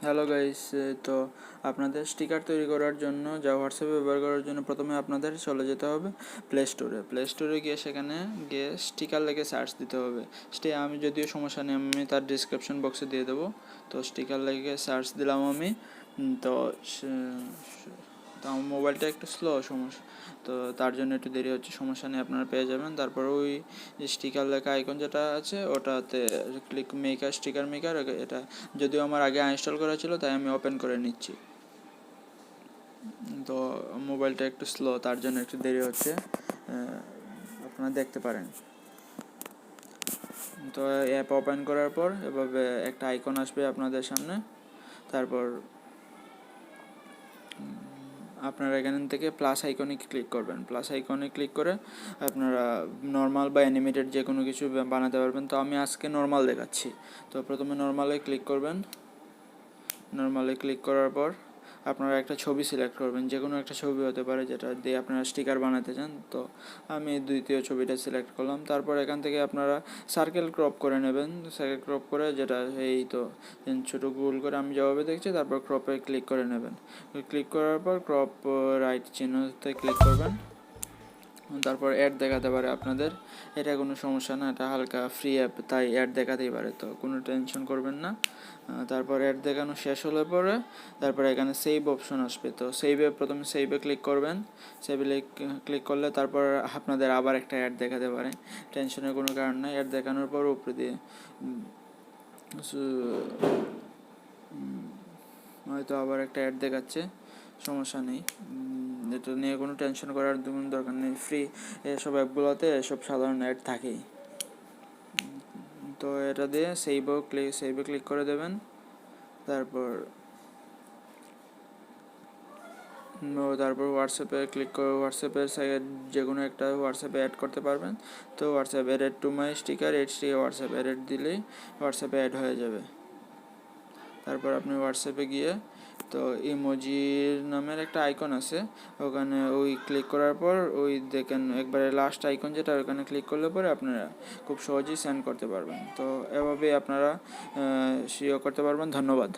Hello guys, তো আপনাদের sticker তৈরি করার জন্য যা হোয়াটসঅ্যাপ ব্যবহার করার জন্য প্রথমে আপনাদের চলে যেতে হবে প্লে স্টোরে গিয়ে সেখানে গিয়ে স্টিকার লেগে সার্চ দিতে হবে। আমি যদিও সমস্যা নেই, আমি তার ডিসক্রিপশন বক্সে দিয়ে দেবো। তো স্টিকার লেগে সার্চ দিলাম আমি। তো তো আমার মোবাইলটা একটু স্লো সমস্যা, তো তার জন্য একটু দেরি হচ্ছে, সমস্যা নেই, আপনারা পেয়ে যাবেন। তারপর ওই স্টিকার লেখা আইকন যেটা আছে ওটাতে ক্লিক, মেকার স্টিকার মেকার, এটা যদিও আমার আগে ইনস্টল করা ছিল তাই আমি ওপেন করে নিচ্ছি। তো মোবাইলটা একটু স্লো, তার জন্য একটু দেরি হচ্ছে, আপনারা দেখতে পারেন। তো অ্যাপ ওপেন করার পর এভাবে একটা আইকন আসবে আপনাদের সামনে। তারপর আপনারা এখান থেকে প্লাস আইকনে ক্লিক করবেন। প্লাস আইকনে ক্লিক করে আপনারা নর্মাল বা অ্যানিমেটেড যে কোনো কিছু বানাতে পারবেন। তো আমি আজকে নর্মাল দেখাচ্ছি। তো প্রথমে নর্মালে ক্লিক করবেন। নর্মালে ক্লিক করার পর আপনারা একটা ছবি সিলেক্ট করবেন, যে কোনো একটা ছবি হতে পারে যেটা দিয়ে আপনারা স্টিকার বানাতে চান। তো আমি দ্বিতীয় ছবিটা সিলেক্ট করলাম। তারপর এখান থেকে আপনারা সার্কেল ক্রপ করে নেবেন। সার্কেল ক্রপ করে যেটা এই তো ছোটো গোল করে আমি যেভাবে দেখছি, তারপর ক্রপে ক্লিক করে নেবেন। ক্লিক করার পর ক্রপ রাইট চিহ্নতে ক্লিক করবেন। তারপর অ্যাড দেখাতে পারে আপনাদের, এটা কোনো সমস্যা না, এটা হালকা ফ্রি অ্যাপ তাই অ্যাড দেখাতেই পারে, তো কোনো টেনশন করবেন না। তারপর অ্যাড দেখানো শেষ হলে পরে তারপর এখানে সেভ অপশন আসবে। তো প্রথমে সেভে ক্লিক করবেন। সেভে ক্লিক করলে তারপর আপনাদের আবার একটা অ্যাড দেখাতে পারে, টেনশনের কোনো কারণ নাই। অ্যাড দেখানোর পর উপরে দিয়ে হয়তো আবার একটা অ্যাড দেখাচ্ছে, সমস্যা নেই, এটা নিয়ে কোনো টেনশন করার দরকার নেই। ফ্রি এসব অ্যাপগুলোতে এসব সাধারণ অ্যাড থাকেই। তো এটা দিয়ে সেভে ক্লিক করে দেবেন। তারপর হোয়াটসঅ্যাপে ক্লিক করে হোয়াটসঅ্যাপের যে কোনো একটা হোয়াটসঅ্যাপে অ্যাড করতে পারবেন। তো WhatsApp add to my sticker, WhatsApp add দিলেই হোয়াটসঅ্যাপে অ্যাড হয়ে যাবে। তারপর আপনি হোয়াটসঅ্যাপে গিয়ে তো ইমোজির নামের একটা আইকন আছে, ওখানে ওই ক্লিক করার পর ওই দেখেন একবারে লাস্ট আইকন যেটা, ওখানে ক্লিক করলে পরে আপনারা খুব সহজেই সেন্ড করতে পারবেন। তো এভাবেই আপনারা করতে পারবেন। ধন্যবাদ।